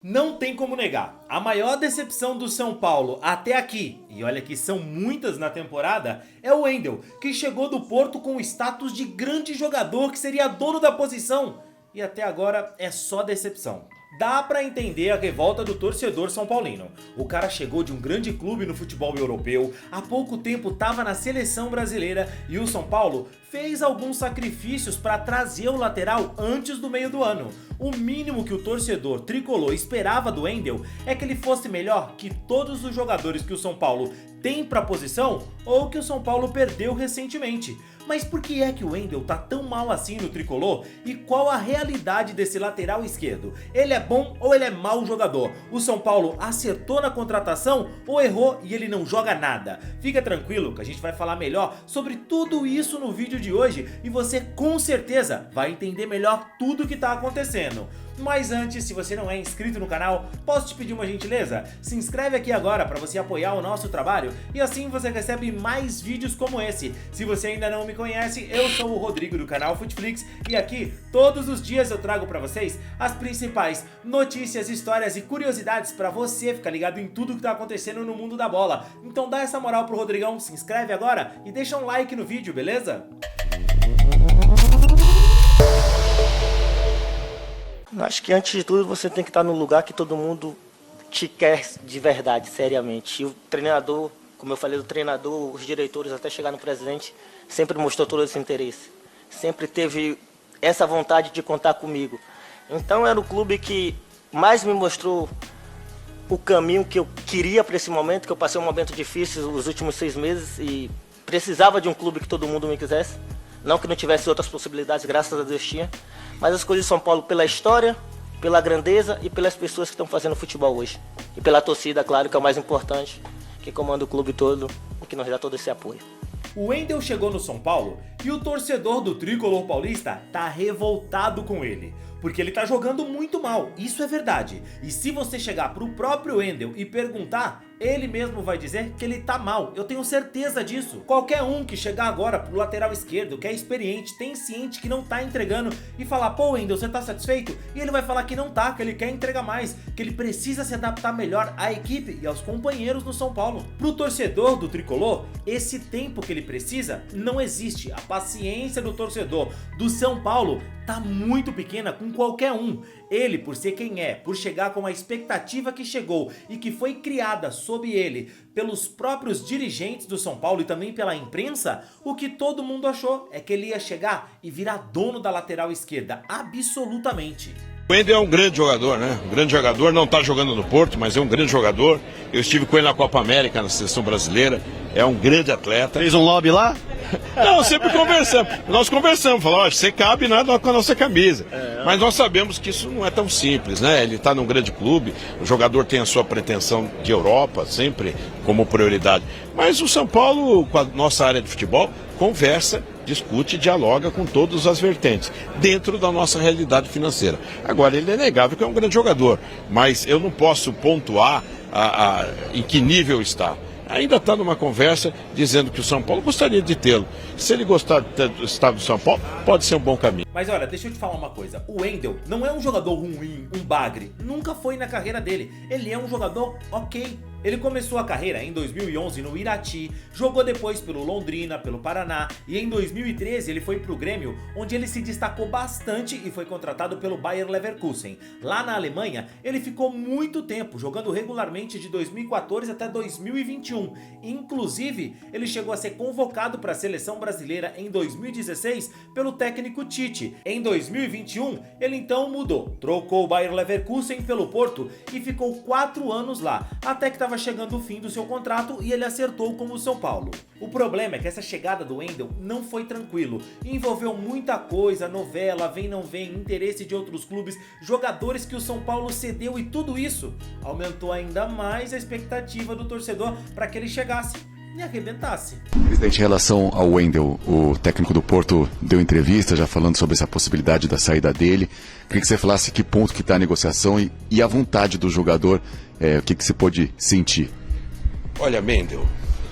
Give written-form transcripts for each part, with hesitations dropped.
Não tem como negar, a maior decepção do São Paulo até aqui, e olha que são muitas na temporada, é o Wendel, que chegou do Porto com o status de grande jogador que seria dono da posição, e até agora é só decepção. Dá pra entender a revolta do torcedor são paulino. O cara chegou de um grande clube no futebol europeu, há pouco tempo tava na seleção brasileira e o São Paulo fez alguns sacrifícios para trazer o lateral antes do meio do ano. O mínimo que o torcedor tricolor esperava do Wendel é que ele fosse melhor que todos os jogadores que o São Paulo tem pra posição ou que o São Paulo perdeu recentemente. Mas por que é que o Wendel tá tão mal assim no tricolor? E qual a realidade desse lateral esquerdo? Ele é bom ou ele é mau jogador? O São Paulo acertou na contratação ou errou e ele não joga nada? Fica tranquilo que a gente vai falar melhor sobre tudo isso no vídeo de hoje e você com certeza vai entender melhor tudo o que tá acontecendo. Mas antes, se você não é inscrito no canal, posso te pedir uma gentileza? Se inscreve aqui agora para você apoiar o nosso trabalho e assim você recebe mais vídeos como esse. Se você ainda não me conhece, eu sou o Rodrigo do canal Futflix e aqui todos os dias eu trago para vocês as principais notícias, histórias e curiosidades para você ficar ligado em tudo que tá acontecendo no mundo da bola. Então dá essa moral pro Rodrigão, se inscreve agora e deixa um like no vídeo, beleza? Acho que antes de tudo você tem que estar no lugar que todo mundo te quer de verdade, seriamente. E o treinador, como eu falei, o treinador, os diretores, até chegar no presidente, sempre mostrou todo esse interesse. Sempre teve essa vontade de contar comigo. Então era o clube que mais me mostrou o caminho que eu queria para esse momento, que eu passei um momento difícil os últimos 6 meses e precisava de um clube que todo mundo me quisesse. Não que não tivesse outras possibilidades, graças a Deus tinha. Mas eu escolhi São Paulo pela história, pela grandeza e pelas pessoas que estão fazendo futebol hoje. E pela torcida, claro, que é o mais importante, que comanda o clube todo e que nos dá todo esse apoio. O Wendel chegou no São Paulo e o torcedor do tricolor paulista tá revoltado com ele. Porque ele tá jogando muito mal, isso é verdade. E se você chegar pro próprio Wendel e perguntar, ele mesmo vai dizer que ele tá mal, eu tenho certeza disso. Qualquer um que chegar agora pro lateral esquerdo, que é experiente, tem ciente que não tá entregando e falar, pô Wendel, você tá satisfeito? E ele vai falar que não tá, que ele quer entregar mais, que ele precisa se adaptar melhor à equipe e aos companheiros no São Paulo. Pro torcedor do tricolor, esse tempo que ele precisa não existe. A paciência do torcedor do São Paulo tá muito pequena com qualquer um. Ele, por ser quem é, por chegar com a expectativa que chegou e que foi criada sob ele pelos próprios dirigentes do São Paulo e também pela imprensa, o que todo mundo achou é que ele ia chegar e virar dono da lateral esquerda, absolutamente. O Wendel é um grande jogador, né? Um grande jogador, não está jogando no Porto, mas é um grande jogador. Eu estive com ele na Copa América, na seleção brasileira. É um grande atleta. Fez um lobby lá? Não, sempre conversamos. Nós conversamos, falamos, você cabe nada com a nossa camisa. Mas nós sabemos que isso não é tão simples, né? Ele está num grande clube, o jogador tem a sua pretensão de Europa, sempre como prioridade. Mas o São Paulo, com a nossa área de futebol, conversa, discute e dialoga com todas as vertentes, dentro da nossa realidade financeira. Agora, ele é inegável que é um grande jogador, mas eu não posso pontuar em que nível está. Ainda está numa conversa dizendo que o São Paulo gostaria de tê-lo. Se ele gostar do estado do São Paulo, pode ser um bom caminho. Mas olha, deixa eu te falar uma coisa. O Wendel não é um jogador ruim, um bagre. Nunca foi na carreira dele. Ele é um jogador ok. Ele começou a carreira em 2011 no Irati, jogou depois pelo Londrina, pelo Paraná e em 2013 ele foi pro Grêmio, onde ele se destacou bastante e foi contratado pelo Bayer Leverkusen. Lá na Alemanha, ele ficou muito tempo, jogando regularmente de 2014 até 2021. Inclusive, ele chegou a ser convocado para a seleção brasileira em 2016 pelo técnico Tite. Em 2021, ele então mudou, trocou o Bayer Leverkusen pelo Porto e ficou 4 anos lá, até que estava chegando o fim do seu contrato e ele acertou com o São Paulo. O problema é que essa chegada do Wendel não foi tranquilo, envolveu muita coisa, novela, vem não vem, interesse de outros clubes, jogadores que o São Paulo cedeu e tudo isso aumentou ainda mais a expectativa do torcedor para que ele chegasse e arrebentasse. Presidente, em relação ao Wendel, o técnico do Porto deu entrevista já falando sobre essa possibilidade da saída dele. Queria que você falasse que ponto que está a negociação e a vontade do jogador, o que você pode sentir. Olha, Wendel,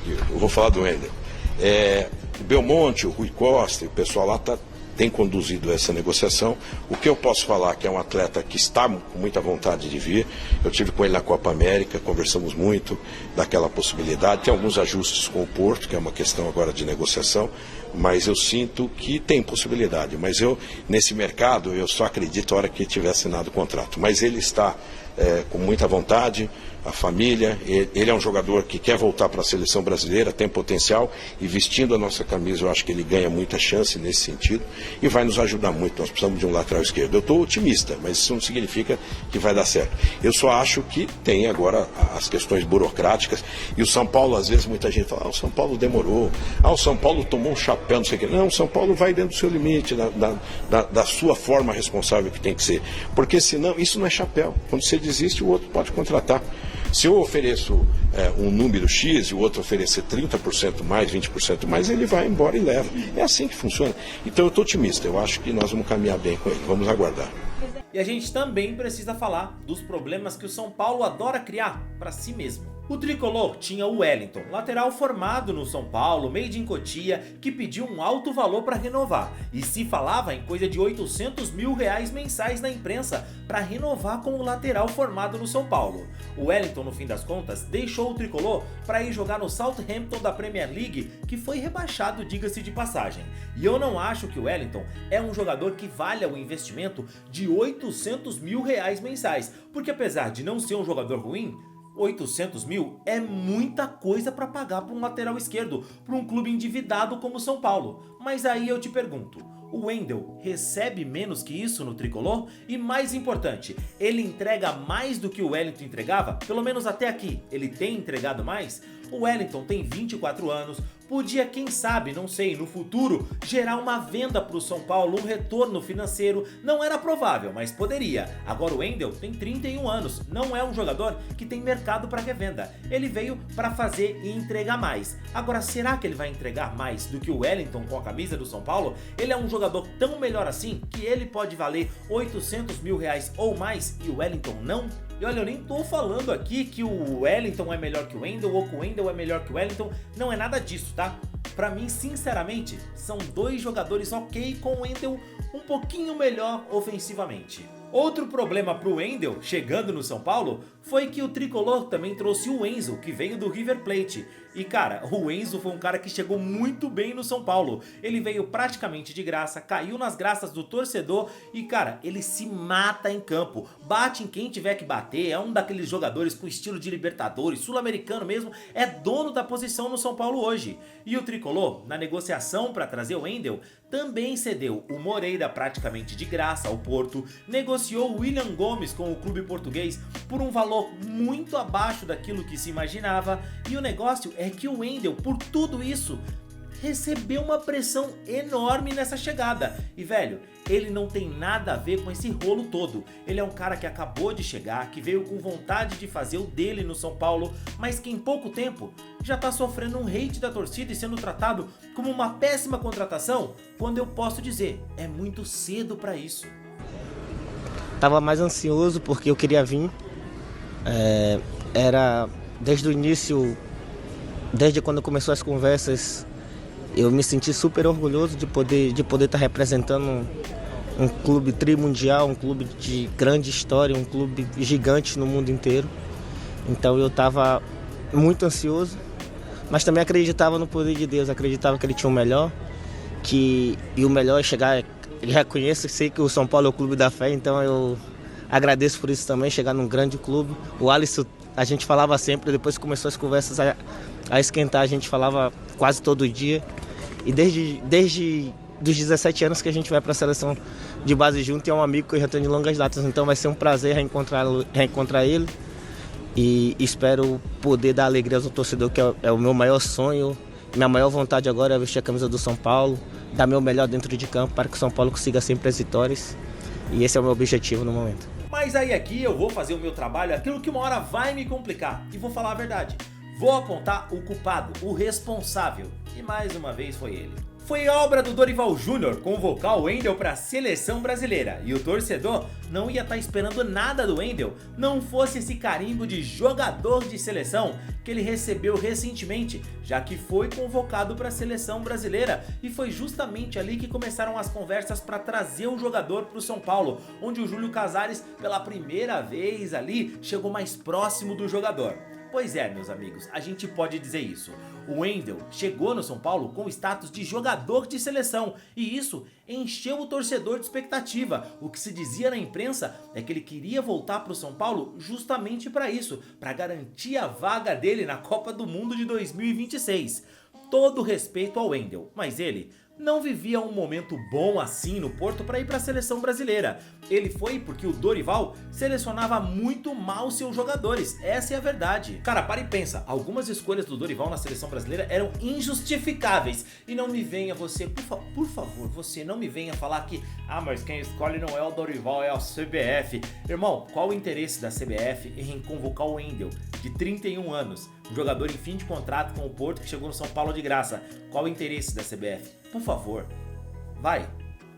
eu vou falar do Wendel. O Belmonte, o Rui Costa, o pessoal lá está tem conduzido essa negociação. O que eu posso falar que é um atleta que está com muita vontade de vir. Eu tive com ele na Copa América, conversamos muito daquela possibilidade. Tem alguns ajustes com o Porto, que é uma questão agora de negociação, mas eu sinto que tem possibilidade. Mas eu, nesse mercado, eu só acredito a hora que tiver assinado o contrato. Mas ele está com muita vontade, a família, ele é um jogador que quer voltar para a seleção brasileira, tem potencial, e vestindo a nossa camisa eu acho que ele ganha muita chance nesse sentido e vai nos ajudar muito. Nós precisamos de um lateral esquerdo. Eu estou otimista, mas isso não significa que vai dar certo. Eu só acho que tem agora as questões burocráticas, e o São Paulo, às vezes muita gente fala, o São Paulo demorou, o São Paulo tomou um chapéu, não sei o que. Não, o São Paulo vai dentro do seu limite, da sua forma responsável que tem que ser, porque senão isso não é chapéu. Quando você desiste, o outro pode contratar. Se eu ofereço um número X e o outro oferecer 30% mais, 20% mais, ele vai embora e leva. É assim que funciona. Então eu estou otimista, eu acho que nós vamos caminhar bem com ele, vamos aguardar. E a gente também precisa falar dos problemas que o São Paulo adora criar para si mesmo. O tricolor tinha o Wellington, lateral formado no São Paulo, made in Cotia, que pediu um alto valor para renovar. E se falava em coisa de R$800 mil mensais na imprensa para renovar com o lateral formado no São Paulo. O Wellington, no fim das contas, deixou o tricolor para ir jogar no Southampton da Premier League, que foi rebaixado, diga-se de passagem. E eu não acho que o Wellington é um jogador que valha o investimento de R$800 mil mensais, porque apesar de não ser um jogador ruim, 800 mil é muita coisa para pagar para um lateral esquerdo, para um clube endividado como o São Paulo. Mas aí eu te pergunto, o Wendel recebe menos que isso no tricolor? E mais importante, ele entrega mais do que o Wellington entregava? Pelo menos até aqui, ele tem entregado mais? O Wellington tem 24 anos, podia, quem sabe, não sei, no futuro, gerar uma venda para o São Paulo, um retorno financeiro. Não era provável, mas poderia. Agora o Wendel tem 31 anos, não é um jogador que tem mercado para revenda. Ele veio para fazer e entregar mais. Agora, será que ele vai entregar mais do que o Wellington com a camisa do São Paulo? Ele é um jogador tão melhor assim que ele pode valer 800 mil ou mais e o Wellington não? E olha, eu nem tô falando aqui que o Wellington é melhor que o Wendel ou que o Wendel é melhor que o Wellington, não é nada disso, tá? Pra mim, sinceramente, são dois jogadores ok, com o Wendel um pouquinho melhor ofensivamente. Outro problema pro Wendel, chegando no São Paulo, foi que o tricolor também trouxe o Enzo, que veio do River Plate. E cara, o Enzo foi um cara que chegou muito bem no São Paulo. Ele veio praticamente de graça, caiu nas graças do torcedor e cara, ele se mata em campo. Bate em quem tiver que bater, é um daqueles jogadores com estilo de Libertadores, sul-americano mesmo, é dono da posição no São Paulo hoje. E o tricolor, na negociação para trazer o Wendel, também cedeu o Moreira praticamente de graça ao Porto, negociou o William Gomes com o clube português por um valor muito abaixo daquilo que se imaginava, e o negócio é que o Wendel, por tudo isso, recebeu uma pressão enorme nessa chegada. E velho, ele não tem nada a ver com esse rolo todo. Ele é um cara que acabou de chegar, que veio com vontade de fazer o dele no São Paulo, mas que em pouco tempo já tá sofrendo um hate da torcida e sendo tratado como uma péssima contratação, quando eu posso dizer, é muito cedo pra isso. Tava mais ansioso porque eu queria vir. Era desde o início, desde quando começou as conversas, eu me senti super orgulhoso de poder estar representando um clube trimundial, um clube de grande história, um clube gigante no mundo inteiro. Então eu estava muito ansioso, mas também acreditava no poder de Deus, acreditava que ele tinha o melhor, e o melhor é chegar. Eu reconheço, sei que o São Paulo é o clube da fé, então eu agradeço por isso também, chegar num grande clube. O Alisson, a gente falava sempre, depois que começou as conversas a esquentar, a gente falava quase todo dia. E desde dos 17 anos que a gente vai para a seleção de base junto, e é um amigo que eu já tenho de longas datas, então vai ser um prazer reencontrar ele. E espero poder dar alegria ao torcedor, que é o meu maior sonho. Minha maior vontade agora é vestir a camisa do São Paulo, dar meu melhor dentro de campo para que o São Paulo consiga sempre as vitórias. E esse é o meu objetivo no momento. Mas aí aqui eu vou fazer o meu trabalho, aquilo que uma hora vai me complicar. E vou falar a verdade. Vou apontar o culpado, o responsável. E mais uma vez foi ele. Foi obra do Dorival Júnior convocar o Wendel para a seleção brasileira, e o torcedor não ia estar esperando nada do Wendel, não fosse esse carimbo de jogador de seleção que ele recebeu recentemente, já que foi convocado para a seleção brasileira, e foi justamente ali que começaram as conversas para trazer o jogador para o São Paulo, onde o Júlio Casares pela primeira vez ali chegou mais próximo do jogador. Pois é, meus amigos, a gente pode dizer isso. O Wendel chegou no São Paulo com o status de jogador de seleção, e isso encheu o torcedor de expectativa. O que se dizia na imprensa é que ele queria voltar para o São Paulo justamente para isso, para garantir a vaga dele na Copa do Mundo de 2026. Todo respeito ao Wendel, mas ele não vivia um momento bom assim no Porto para ir para a seleção brasileira. Ele foi porque o Dorival selecionava muito mal seus jogadores, essa é a verdade. Cara, para e pensa, algumas escolhas do Dorival na seleção brasileira eram injustificáveis. E não me venha você, por favor, você não me venha falar que mas quem escolhe não é o Dorival, é a CBF. Irmão, qual o interesse da CBF em convocar o Wendel, de 31 anos, um jogador em fim de contrato com o Porto que chegou no São Paulo de graça? Qual o interesse da CBF? Por favor, vai.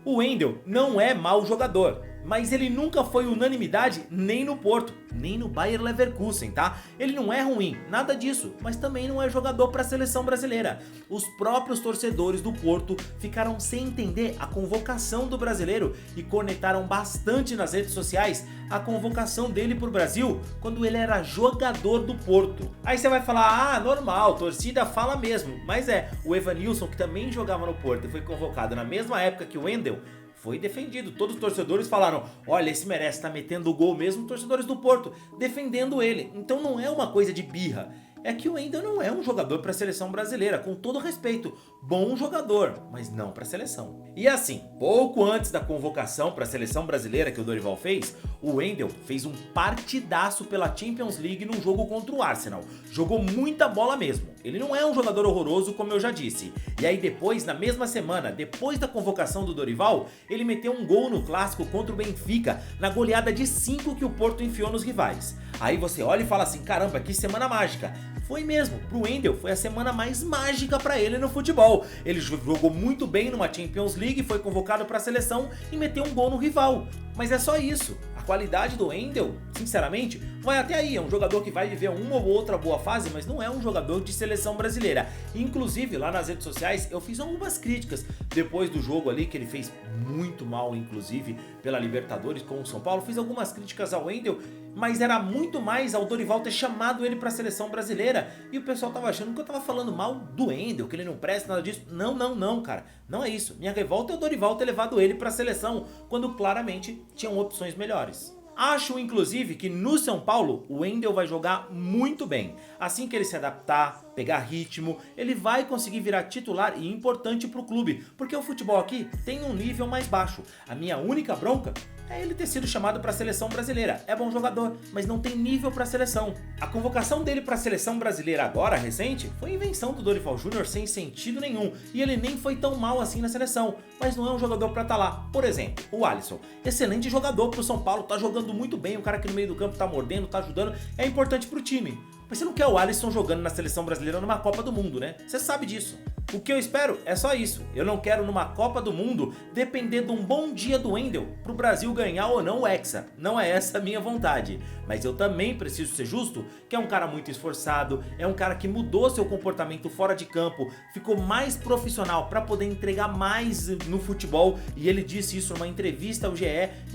O Wendel não é mau jogador, mas ele nunca foi unanimidade nem no Porto, nem no Bayer Leverkusen, tá? Ele não é ruim, nada disso, mas também não é jogador para a seleção brasileira. Os próprios torcedores do Porto ficaram sem entender a convocação do brasileiro e cornetaram bastante nas redes sociais a convocação dele pro Brasil quando ele era jogador do Porto. Aí você vai falar, normal, torcida fala mesmo, mas o Evanilson, que também jogava no Porto e foi convocado na mesma época que o Wendel, foi defendido. Todos os torcedores falaram, olha, esse merece, tá metendo o gol mesmo, torcedores do Porto defendendo ele. Então não é uma coisa de birra, é que o Wendel não é um jogador para a seleção brasileira, com todo respeito, bom jogador, mas não para a seleção. E assim, pouco antes da convocação para a seleção brasileira que o Dorival fez, o Wendel fez um partidaço pela Champions League num jogo contra o Arsenal. Jogou muita bola mesmo. Ele não é um jogador horroroso, como eu já disse. E aí depois, na mesma semana, depois da convocação do Dorival, ele meteu um gol no clássico contra o Benfica, na goleada de 5 que o Porto enfiou nos rivais. Aí você olha e fala assim, caramba, que semana mágica. Foi mesmo, pro Wendel foi a semana mais mágica para ele no futebol. Ele jogou muito bem numa Champions League, foi convocado para a seleção e meteu um gol no rival. Mas é só isso. A qualidade do Wendel, sinceramente, vai até aí. É um jogador que vai viver uma ou outra boa fase, mas não é um jogador de seleção brasileira. Inclusive, lá nas redes sociais, eu fiz algumas críticas depois do jogo ali, que ele fez muito mal, inclusive, pela Libertadores com o São Paulo. Fiz algumas críticas ao Wendel, mas era muito mais ao Dorival ter chamado ele para a seleção brasileira. E o pessoal tava achando que eu tava falando mal do Wendel, que ele não presta, nada disso. Não, cara. Não é isso. Minha revolta é o Dorival ter levado ele para a seleção, quando claramente tinham opções melhores. Acho, inclusive, que no São Paulo o Wendel vai jogar muito bem. Assim que ele se adaptar, pegar ritmo, ele vai conseguir virar titular e importante pro clube, porque o futebol aqui tem um nível mais baixo. A minha única bronca é ele ter sido chamado para a seleção brasileira. É bom jogador, mas não tem nível para a seleção. A convocação dele para a seleção brasileira agora, recente, foi invenção do Dorival Júnior sem sentido nenhum, e ele nem foi tão mal assim na seleção, mas não é um jogador para estar lá. Por exemplo, o Alisson, excelente jogador pro São Paulo, tá jogando muito bem, o cara que no meio do campo tá mordendo, tá ajudando, é importante pro time. Mas você não quer o Alisson jogando na seleção brasileira numa Copa do Mundo, né? Você sabe disso. O que eu espero é só isso. Eu não quero numa Copa do Mundo depender de um bom dia do Wendel pro Brasil ganhar ou não o Hexa. Não é essa a minha vontade. Mas eu também preciso ser justo, que é um cara muito esforçado, é um cara que mudou seu comportamento fora de campo, ficou mais profissional para poder entregar mais no futebol, e ele disse isso numa entrevista ao GE.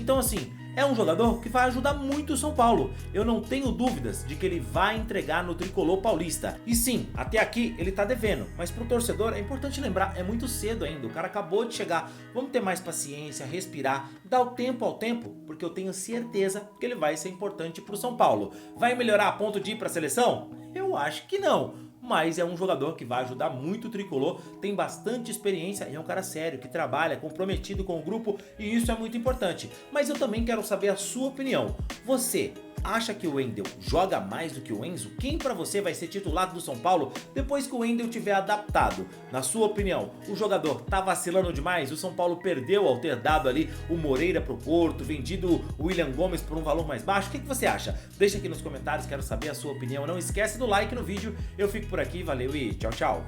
Então assim, é um jogador que vai ajudar muito o São Paulo. Eu não tenho dúvidas de que ele vai entregar no tricolor paulista. E sim, até aqui ele tá devendo, mas pro torcedor é importante lembrar, é muito cedo ainda, o cara acabou de chegar. Vamos ter mais paciência, respirar, dar o tempo ao tempo, porque eu tenho certeza que ele vai ser importante pro São Paulo. Vai melhorar a ponto de ir pra seleção? Eu acho que não. Mas é um jogador que vai ajudar muito o tricolor, tem bastante experiência e é um cara sério, que trabalha, comprometido com o grupo, e isso é muito importante. Mas eu também quero saber a sua opinião. Você acha que o Wendel joga mais do que o Enzo? Quem pra você vai ser titular do São Paulo depois que o Wendel tiver adaptado? Na sua opinião, o jogador tá vacilando demais? O São Paulo perdeu ao ter dado ali o Moreira pro Porto, vendido o William Gomes por um valor mais baixo? O que você acha? Deixa aqui nos comentários, quero saber a sua opinião. Não esquece do like no vídeo. Eu fico por aqui, valeu e tchau, tchau.